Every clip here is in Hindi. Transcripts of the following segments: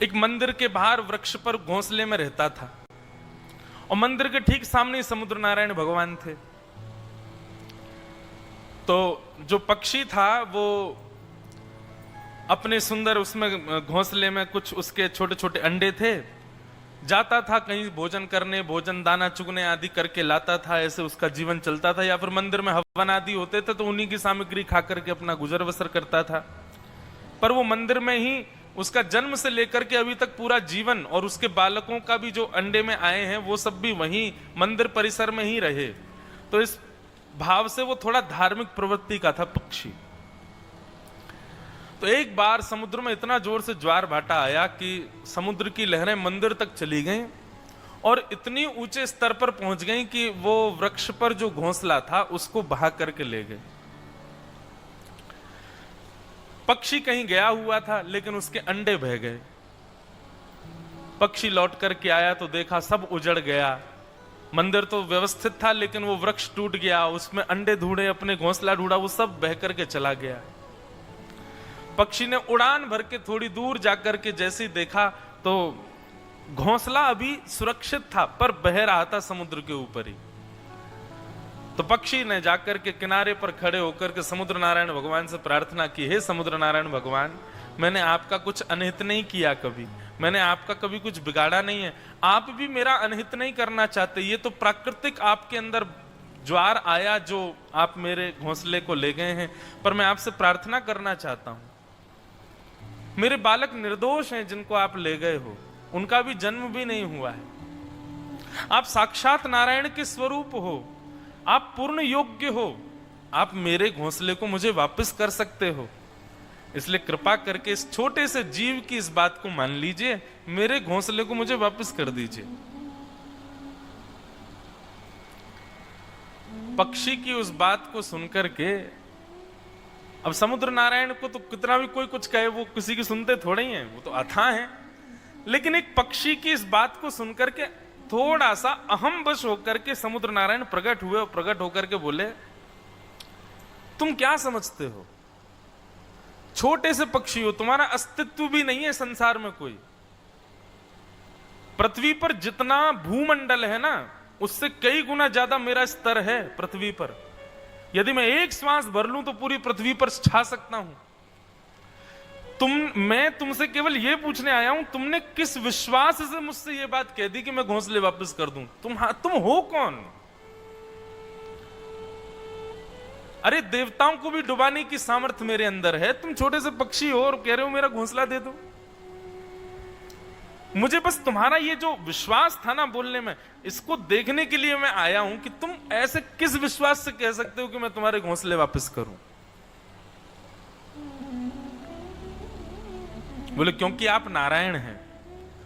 एक मंदिर के बाहर वृक्ष पर घोंसले में रहता था और मंदिर के ठीक सामने समुद्र नारायण भगवान थे। तो जो पक्षी था वो अपने सुंदर उसमें घोंसले में कुछ उसके छोटे छोटे अंडे थे, जाता था कहीं भोजन करने, भोजन दाना चुगने आदि करके लाता था, ऐसे उसका जीवन चलता था। या फिर मंदिर में हवन आदि होते थे तो उन्हीं की सामग्री खा करके अपना गुजर बसर करता था। पर वो मंदिर में ही उसका जन्म से लेकर के अभी तक पूरा जीवन, और उसके बालकों का भी जो अंडे में आए हैं वो सब भी वहीं मंदिर परिसर में ही रहे। तो इस भाव से वो थोड़ा धार्मिक प्रवृत्ति का था पक्षी। तो एक बार समुद्र में इतना जोर से ज्वार भाटा आया कि समुद्र की लहरें मंदिर तक चली गईं और इतनी ऊंचे स्तर पर पहुंच गईं कि वो वृक्ष पर जो घोंसला था उसको बहा करके ले गए। पक्षी कहीं गया हुआ था लेकिन उसके अंडे बह गए। पक्षी लौट करके आया तो देखा सब उजड़ गया। मंदिर तो व्यवस्थित था लेकिन वो वृक्ष टूट गया, उसमें अंडे ढूंढे, अपने घोंसला ढूंढा, वो सब बह करके चला गया। पक्षी ने उड़ान भर के थोड़ी दूर जाकर के जैसे ही देखा तो घोंसला अभी सुरक्षित था पर बह रहा था समुद्र के ऊपर ही। तो पक्षी ने जाकर के किनारे पर खड़े होकर के समुद्र नारायण भगवान से प्रार्थना की, हे समुद्र नारायण भगवान, मैंने आपका कुछ अनहित नहीं किया, कभी मैंने आपका कभी कुछ बिगाड़ा नहीं है, आप भी मेरा अनहित नहीं करना चाहते। ये तो प्राकृतिक आपके अंदर ज्वार आया जो आप मेरे घोंसले को ले गए हैं, पर मैं आपसे प्रार्थना करना चाहता हूं, मेरे बालक निर्दोष हैं जिनको आप ले गए हो, उनका भी जन्म भी नहीं हुआ है। आप साक्षात नारायण के स्वरूप हो, आप पूर्ण योग्य हो, आप मेरे घोंसले को मुझे वापस कर सकते हो, इसलिए कृपा करके इस छोटे से जीव की इस बात को मान लीजिए, मेरे घोंसले को मुझे वापस कर दीजिए। पक्षी की उस बात को सुनकर के अब समुद्र नारायण को तो कितना भी कोई कुछ कहे वो किसी की सुनते थोड़े ही हैं, वो तो अथाह हैं। लेकिन एक पक्षी की इस बात को सुनकर के थोड़ा सा अहम वश होकर के समुद्र नारायण प्रकट हुए और प्रकट होकर के बोले, तुम क्या समझते हो, छोटे से पक्षी हो, तुम्हारा अस्तित्व भी नहीं है संसार में कोई। पृथ्वी पर जितना भूमंडल है ना, उससे कई गुना ज्यादा मेरा स्तर है पृथ्वी पर। यदि मैं एक श्वास भर लूं तो पूरी पृथ्वी पर छा सकता हूं। मैं तुमसे केवल यह पूछने आया हूं, तुमने किस विश्वास से मुझसे यह बात कह दी कि मैं घोंसले वापस कर दूं? तुम हो कौन? अरे देवताओं को भी डुबाने की सामर्थ्य मेरे अंदर है, तुम छोटे से पक्षी हो और कह रहे हो मेरा घोंसला दे दो। मुझे बस तुम्हारा ये जो विश्वास था ना बोलने में, इसको देखने के लिए मैं आया हूं कि तुम ऐसे किस विश्वास से कह सकते हो कि मैं तुम्हारे घोंसले वापस करूं। बोले क्योंकि आप नारायण हैं,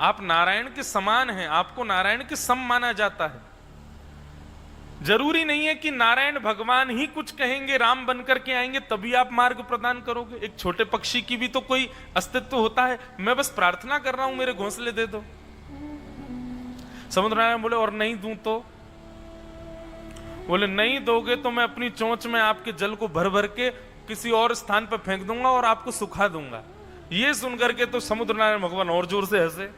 आप नारायण के समान हैं, आपको नारायण के सम माना जाता है। जरूरी नहीं है कि नारायण भगवान ही कुछ कहेंगे, राम बनकर के आएंगे तभी आप मार्ग प्रदान करोगे। एक छोटे पक्षी की भी तो कोई अस्तित्व होता है। मैं बस प्रार्थना कर रहा हूं मेरे घोंसले दे दो। समुद्र नारायण बोले और नहीं दूं तो? बोले नहीं दोगे तो मैं अपनी चोंच में आपके जल को भर भर के किसी और स्थान पर फेंक दूंगा और आपको सुखा दूंगा। ये सुनकर के तो समुद्र नारायण भगवान और जोर से हंसे।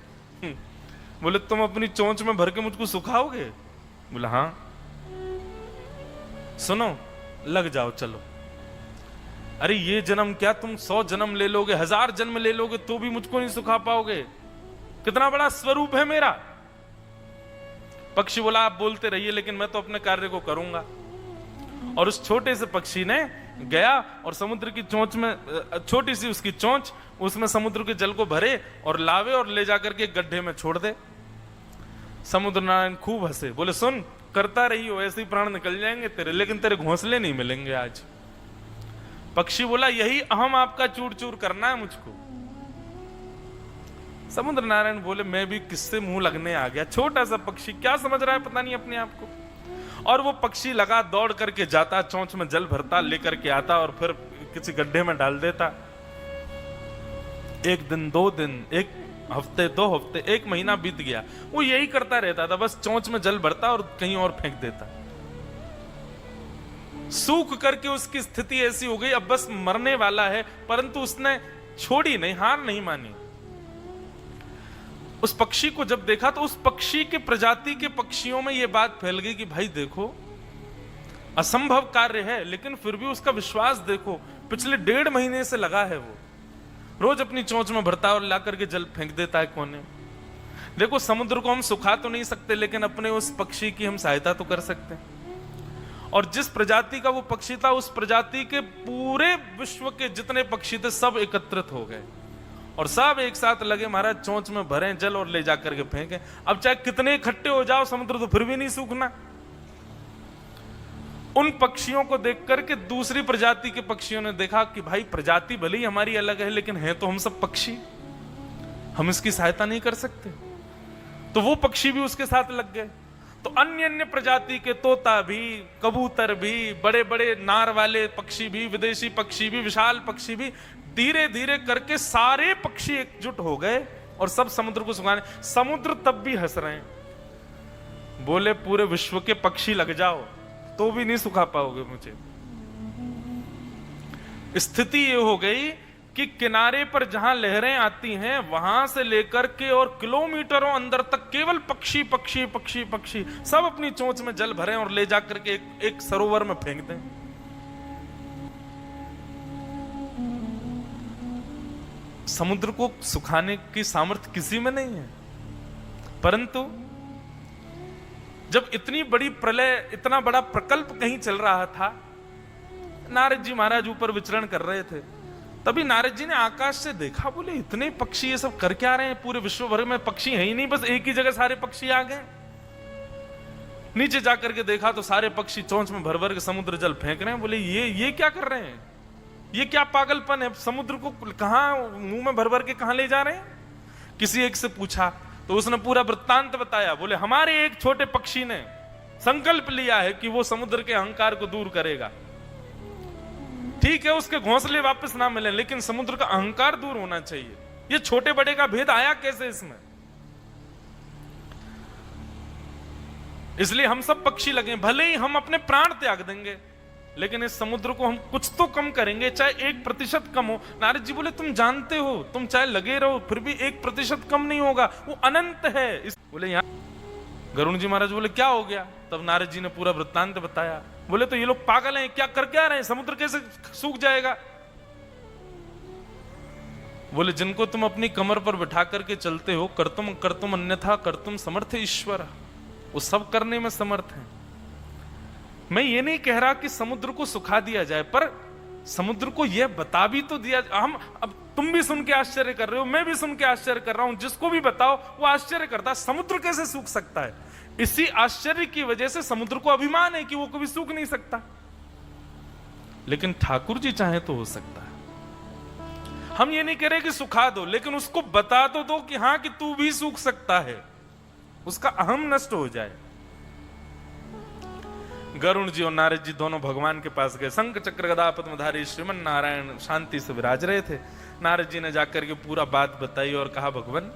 बोले तुम अपनी चोंच में भर के मुझको सुखाओगे? बोला हाँ। सुनो, लग जाओ, चलो। अरे ये जन्म क्या, तुम 100 जन्म ले लोगे, 1000 जन्म ले लोगे तो भी मुझको नहीं सुखा पाओगे। कितना बड़ा स्वरूप है मेरा। पक्षी बोला आप बोलते रहिए लेकिन मैं तो अपने कार्य को करूंगा। और उस छोटे से पक्षी ने गया और समुद्र की चोंच में, छोटी सी उसकी चोंच, उसमें समुद्र के जल को भरे और लावे और ले जाकर के गड्ढे में छोड़ दे। समुद्र नारायण खूब हंसे, बोले सुन, करता रही हो, ऐसे ही प्राण निकल जाएंगे तेरे, लेकिन तेरे घोंसले नहीं मिलेंगे आज। पक्षी बोला यही अहम आपका चूर चूर करना है मुझको। समुद्र नारायण बोले मैं भी किससे मुंह लगने आ गया, छोटा सा पक्षी क्या समझ रहा है पता नहीं अपने आप को। और वो पक्षी लगा दौड़ करके जाता, चोंच में जल भरता, लेकर के आता और फिर किसी गड्ढे में डाल देता। 1 दिन 2 दिन, 1 हफ्ते 2 हफ्ते, 1 महीना बीत गया, वो यही करता रहता था, बस चोंच में जल भरता और कहीं और फेंक देता। सूख करके उसकी स्थिति ऐसी हो गई, अब बस मरने वाला है, परंतु उसने छोड़ी नहीं, हार नहीं मानी। उस पक्षी को जब देखा तो उस पक्षी के प्रजाति के पक्षियों में यह बात फैल गई कि भाई देखो, असंभव कार्य है, लेकिन फिर भी उसका विश्वास देखो, पिछले 1.5 महीने से लगा है, वो रोज अपनी चोंच में भरता है और लाकर के जल फेंक देता है कोने। देखो, समुद्र को हम सुखा तो नहीं सकते, लेकिन अपने उस पक्षी की हम सहायता तो कर सकते हैं। और जिस प्रजाति का वो पक्षी था, उस प्रजाति के पूरे विश्व के जितने पक्षी थे सब एकत्रित हो गए और सब एक साथ लगे महाराज चोंच में भरें जल और ले जाकर के फेंकें। अब चाहे कितने इकट्ठे हो जाओ, समुद्र तो फिर भी नहीं सूखना। उन पक्षियों को देख करके दूसरी प्रजाति के पक्षियों ने देखा कि भाई प्रजाति भले ही हमारी अलग है, लेकिन है तो हम सब पक्षी, हम इसकी सहायता नहीं कर सकते। तो वो पक्षी भी उसके साथ लग गए। तो अन्य अन्य प्रजाति के तोता भी, कबूतर भी, बड़े बड़े नार वाले पक्षी भी, विदेशी पक्षी भी, विशाल पक्षी भी, धीरे धीरे करके सारे पक्षी एकजुट हो गए और सब समुद्र को सुखाने। समुद्र तब भी हंस रहे हैं, बोले पूरे विश्व के पक्षी लग जाओ तो भी नहीं सुखा पाओगे मुझे। स्थिति ये हो गई कि किनारे पर जहां लहरें आती हैं वहां से लेकर के और किलोमीटरों अंदर तक केवल पक्षी पक्षी पक्षी पक्षी सब अपनी चोंच में जल भरें और ले जाकर के एक सरोवर में फेंक दें। समुद्र को सुखाने की सामर्थ्य किसी में नहीं है, परंतु जब इतनी बड़ी प्रलय, इतना बड़ा प्रकल्प कहीं चल रहा था, नारद जी महाराज ऊपर विचरण कर रहे थे, तभी नारद जी ने आकाश से देखा, बोले इतने पक्षी ये सब कर क्या रहे हैं, पूरे विश्व भर में पक्षी है ही नहीं, बस एक ही जगह सारे पक्षी आ गए। नीचे जाकर के देखा तो सारे पक्षी चोंच में भर भर के समुद्र जल फेंक रहे हैं। बोले ये क्या कर रहे हैं, ये क्या पागलपन है, समुद्र को कहां मुंह में भर भर के कहां ले जा रहे हैं। किसी एक से पूछा तो उसने पूरा वृत्तांत बताया। बोले हमारे एक छोटे पक्षी ने संकल्प लिया है कि वो समुद्र के अहंकार को दूर करेगा। ठीक है, उसके घोंसले वापस ना मिले, लेकिन समुद्र का अहंकार दूर होना चाहिए। ये छोटे बड़े का भेद आया कैसे इसमें? इसलिए हम सब पक्षी लगे, भले ही हम अपने प्राण त्याग देंगे, लेकिन इस समुद्र को हम कुछ तो कम करेंगे, चाहे 1% कम हो। नारद जी बोले तुम जानते हो, तुम चाहे लगे रहो फिर भी 1% कम नहीं होगा, वो अनंत है। बोले यहाँ गरुण जी महाराज बोले क्या हो गया? तब नारद जी ने पूरा वृत्तांत बताया। बोले तो ये लोग पागल हैं, क्या कर क्या रहे हैं, समुद्र कैसे सूख जाएगा? बोले जिनको तुम अपनी कमर पर बिठा करके चलते हो, कर्तुम अन्यथा कर्तुम समर्थ ईश्वर, वो सब करने में समर्थ है। मैं ये नहीं कह रहा कि समुद्र को सुखा दिया जाए, पर समुद्र को यह बता भी तो दिया। हम अब तुम भी सुन के आश्चर्य कर रहे हो, मैं भी सुन के आश्चर्य कर रहा हूं, जिसको भी बताओ वो आश्चर्य करता है, समुद्र कैसे सूख सकता है। इसी आश्चर्य की वजह से समुद्र को अभिमान है कि वो कभी सूख नहीं सकता, लेकिन ठाकुर जी चाहे तो हो सकता है। हम ये नहीं कह रहे कि सुखा दो, लेकिन उसको बता तो दो कि हाँ कि तू भी सूख सकता है, उसका अहम नष्ट हो जाए। गरुण जी और नारद जी दोनों भगवान के पास गए। शंख चक्र गदा पद्मधारी श्रीमन नारायण शांति से विराज रहे थे। नारद जी ने जाकर के पूरा बात बताई और कहा भगवान,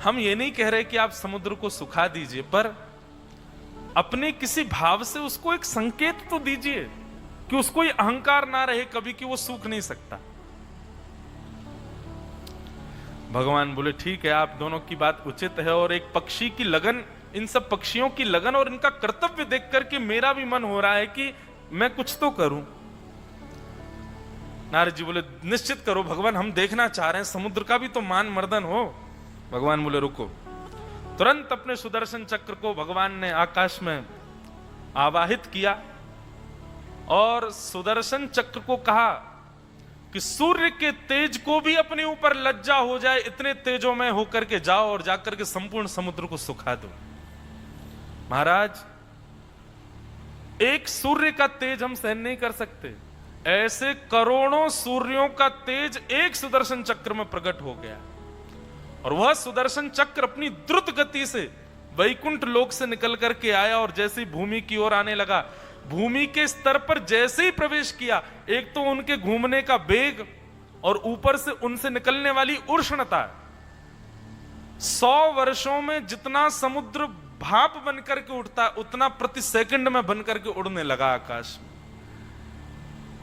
हम ये नहीं कह रहे कि आप समुद्र को सुखा दीजिए, पर अपने किसी भाव से उसको एक संकेत तो दीजिए कि उसको ये अहंकार ना रहे कभी कि वो सूख नहीं सकता। भगवान बोले ठीक है, आप दोनों की बात उचित है, और एक पक्षी की लगन, इन सब पक्षियों की लगन और इनका कर्तव्य देख करके मेरा भी मन हो रहा है कि मैं कुछ तो करूं। नारद जी बोले निश्चित करो भगवान, हम देखना चाह रहे हैं, समुद्र का भी तो मान मर्दन हो। भगवान बोले रुको। तुरंत अपने सुदर्शन चक्र को भगवान ने आकाश में आवाहित किया और सुदर्शन चक्र को कहा कि सूर्य के तेज को भी अपने ऊपर लज्जा हो जाए, इतने तेजों में होकर के जाओ और जाकर के संपूर्ण समुद्र को सुखा दो। महाराज, एक सूर्य का तेज हम सहन नहीं कर सकते, ऐसे करोड़ों सूर्यों का तेज एक सुदर्शन चक्र में प्रकट हो गया। और वह सुदर्शन चक्र अपनी द्रुत गति से वैकुंठ लोक से निकल करके आया और जैसे ही भूमि की ओर आने लगा, भूमि के स्तर पर जैसे ही प्रवेश किया, एक तो उनके घूमने का वेग और ऊपर से उनसे निकलने वाली उष्णता, 100 वर्षों में जितना समुद्र भाप बनकर के उठता, उतना प्रति सेकंड में बनकर के उड़ने लगा आकाश में।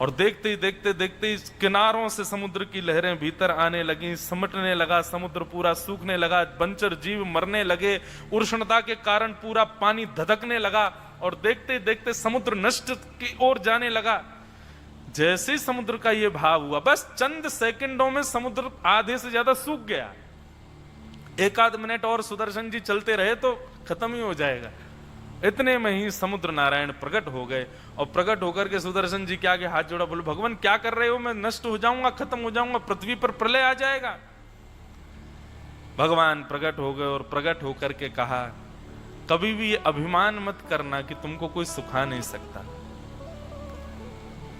और देखते ही देखते ही किनारों से समुद्र की लहरें भीतर आने लगी, समटने लगा, समुद्र पूरा सूखने लगा, बंचर जीव मरने लगे, उष्णता के कारण पूरा पानी धधकने लगा और देखते ही देखते समुद्र नष्ट की ओर जाने लगा। जैसे ही समुद्र का यह भाव हुआ, बस चंद सेकंडों में समुद्र आधे से ज्यादा सूख गया। एक आध मिनट और सुदर्शन जी चलते रहे तो खत्म ही हो जाएगा। इतने में ही समुद्र नारायण प्रकट हो गए और प्रकट होकर के सुदर्शन जी के आगे हाथ जोड़ा, बोले भगवान क्या कर रहे हो, मैं नष्ट हो जाऊंगा, खत्म हो जाऊंगा, पृथ्वी पर प्रलय आ जाएगा। भगवान प्रकट हो गए और प्रकट होकर के कहा, कभी भी ये अभिमान मत करना कि तुमको कोई सुखा नहीं सकता।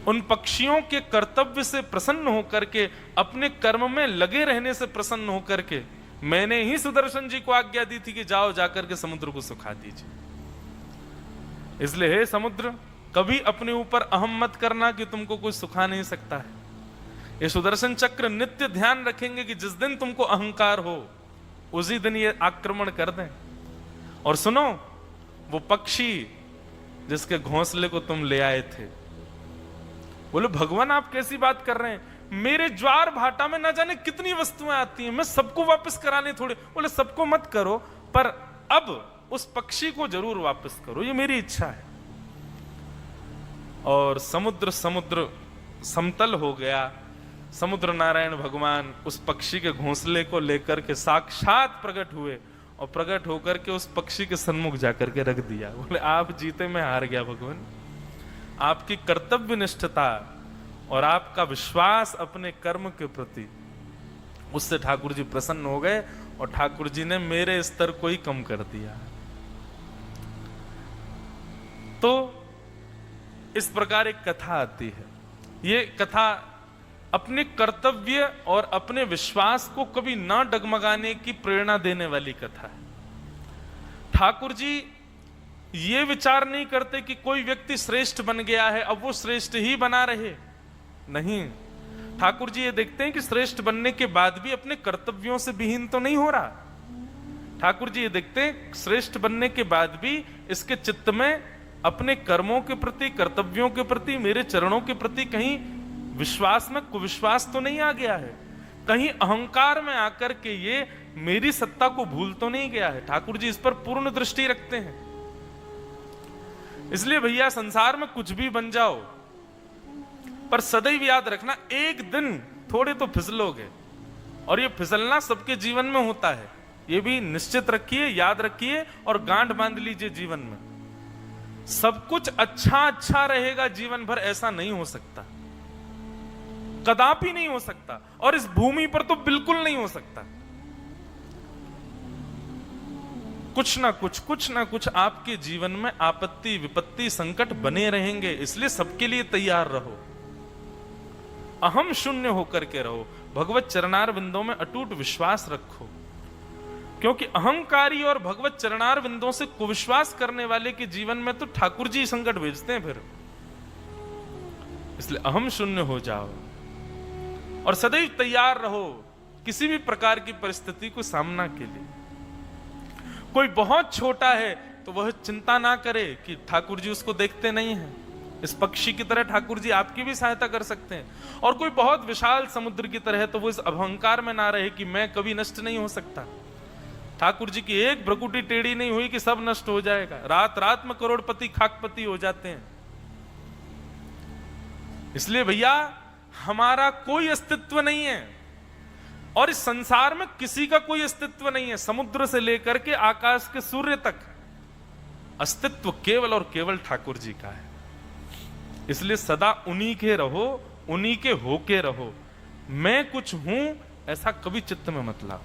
उन पक्षियों के कर्तव्य से प्रसन्न होकर के, अपने कर्म में लगे रहने से प्रसन्न होकर के मैंने ही सुदर्शन जी को आज्ञा दी थी कि जाओ जाकर के समुद्र को सुखा दीजिए। इसलिए हे समुद्र, कभी अपने ऊपर अहम मत करना कि तुमको कोई सुखा नहीं सकता है। ये सुदर्शन चक्र नित्य ध्यान रखेंगे कि जिस दिन तुमको अहंकार हो उसी दिन ये आक्रमण कर दें। और सुनो, वो पक्षी जिसके घोंसले को तुम ले आए थे, बोले भगवान आप कैसी बात कर रहे हैं, मेरे ज्वार भाटा में ना जाने कितनी वस्तुएं आती हैं, मैं सबको वापस कराने थोड़े। बोले सबको मत करो, पर अब उस पक्षी को जरूर वापस करो, ये मेरी इच्छा है। और समुद्र समतल हो गया। समुद्र नारायण भगवान उस पक्षी के घोंसले को लेकर के साक्षात प्रकट हुए और प्रकट होकर के उस पक्षी के सन्मुख जाकर के रख दिया। बोले आप जीते, मैं हार गया भगवान। आपकी कर्तव्य निष्ठता और आपका विश्वास अपने कर्म के प्रति, उससे ठाकुर जी प्रसन्न हो गए और ठाकुर जी ने मेरे स्तर को ही कम कर दिया। तो इस प्रकार एक कथा आती है। ये कथा अपने कर्तव्य और अपने विश्वास को कभी ना डगमगाने की प्रेरणा देने वाली कथा है। ठाकुर जी ये विचार नहीं करते कि कोई व्यक्ति श्रेष्ठ बन गया है अब वो श्रेष्ठ ही बना रहे, नहीं। ठाकुर जी ये देखते हैं कि श्रेष्ठ बनने के बाद भी अपने कर्तव्यों से विहीन तो नहीं हो रहा। ठाकुर जी ये देखते हैं श्रेष्ठ बनने के बाद भी इसके चित्त में अपने कर्मों के प्रति, कर्तव्यों के प्रति, मेरे चरणों के प्रति कहीं विश्वास में कुविश्वास तो नहीं आ गया है, कहीं अहंकार में आकर के ये मेरी सत्ता को भूल तो नहीं गया है। ठाकुर जी इस पर पूर्ण दृष्टि रखते हैं। इसलिए भैया संसार में कुछ भी बन जाओ, पर सदैव याद रखना एक दिन थोड़े तो फिसलोगे, और ये फिसलना सबके जीवन में होता है। ये भी निश्चित रखिए, याद रखिए और गांठ बांध लीजिए जीवन में। सब कुछ अच्छा रहेगा जीवन भर, ऐसा नहीं हो सकता, कदापि नहीं हो सकता, और इस भूमि पर तो बिल्कुल नहीं हो सकता। कुछ ना कुछ आपके जीवन में आपत्ति, विपत्ति, संकट बने रहेंगे। इसलिए सबके लिए तैयार रहो, अहम शून्य होकर के रहो, भगवत चरणार बिंदों में अटूट विश्वास रखो, क्योंकि अहंकारी और भगवत चरणार बिंदों से कुविश्वास करने वाले के जीवन में तो ठाकुर जी संकट भेजते हैं फिर। इसलिए अहम शून्य हो जाओ और सदैव तैयार रहो किसी भी प्रकार की परिस्थिति को सामना के लिए। कोई बहुत छोटा है तो वह चिंता ना करे कि ठाकुर जी उसको देखते नहीं हैं। इस पक्षी की तरह ठाकुर जी आपकी भी सहायता कर सकते हैं। और कोई बहुत विशाल समुद्र की तरह है तो वो इस अहंकार में ना रहे कि मैं कभी नष्ट नहीं हो सकता। ठाकुर जी की एक भ्रकुटी टेढ़ी नहीं हुई कि सब नष्ट हो जाएगा। रात रात में करोड़पति खाकपति हो जाते हैं। इसलिए भैया हमारा कोई अस्तित्व नहीं है और इस संसार में किसी का कोई अस्तित्व नहीं है। समुद्र से लेकर के आकाश के सूर्य तक अस्तित्व केवल और केवल ठाकुर जी का है। इसलिए सदा उन्हीं के रहो, उन्हीं के होके रहो। मैं कुछ हूं ऐसा कभी चित्त में मत लाओ।